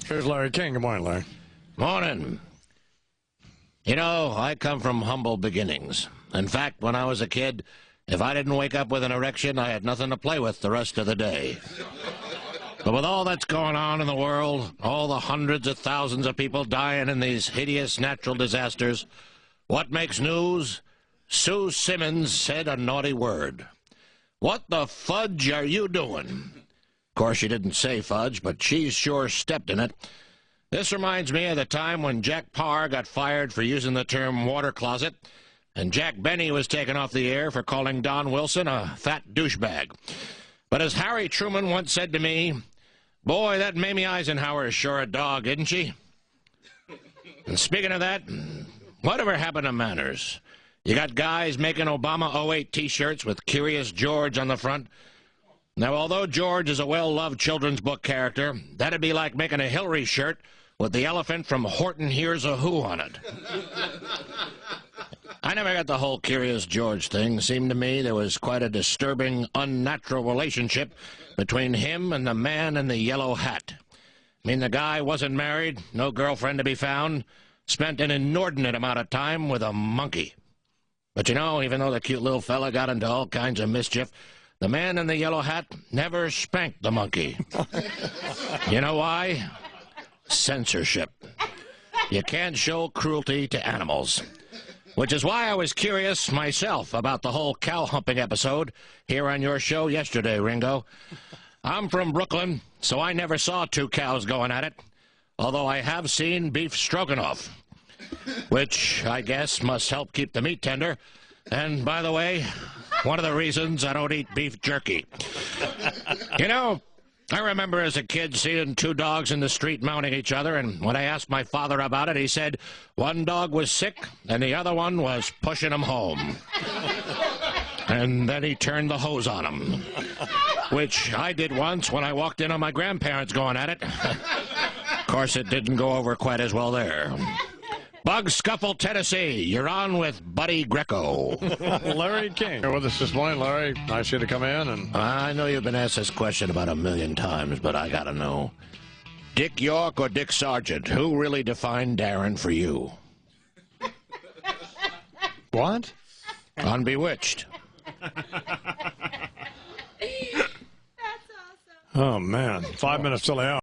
Here's Larry King. Good morning, Larry. Morning. You know, I come from humble beginnings. In fact, when I was a kid, if I didn't wake up with an erection, I had nothing to play with the rest of the day. But with all that's going on in the world, all the hundreds of thousands of people dying in these hideous natural disasters, what makes news? Sue Simmons said a naughty word. What the fudge are you doing? Of course, she didn't say fudge, but she's sure stepped in it. This reminds me of the time when Jack Parr got fired for using the term water closet, and Jack Benny was taken off the air for calling Don Wilson a fat douchebag. But as Harry Truman once said to me, boy, that Mamie Eisenhower is sure a dog, isn't she? And speaking of that, whatever happened to manners? You got guys making Obama 08 T-shirts with Curious George on the front. Now, although George is a well-loved children's book character, that'd be like making a Hillary shirt with the elephant from Horton Hears a Who on it. I never got the whole Curious George thing. Seemed to me there was quite a disturbing, unnatural relationship between him and the man in the yellow hat. I mean, the guy wasn't married, no girlfriend to be found, spent an inordinate amount of time with a monkey. But you know, even though the cute little fella got into all kinds of mischief, the man in the yellow hat never spanked the monkey. You know why? Censorship. You can't show cruelty to animals. Which is why I was curious myself about the whole cow humping episode here on your show yesterday, Ringo. I'm from Brooklyn, so I never saw two cows going at it, although I have seen beef stroganoff, which I guess must help keep the meat tender. And by the way, one of the reasons I don't eat beef jerky. You know, I remember as a kid seeing two dogs in the street mounting each other, and when I asked my father about it, he said one dog was sick and the other one was pushing him home. And then he turned the hose on him, which I did once when I walked in on my grandparents going at it. Of course, it didn't go over quite as well there. Bug Scuffle, Tennessee. You're on with Buddy Greco. Larry King. You're with us this morning, Larry. Nice of you to come in. And I know you've been asked this question about 1,000,000 times, but I gotta know. Dick York or Dick Sargent? Who really defined Darren for you? What? On Bewitched. Oh, man. 5 minutes till the hour.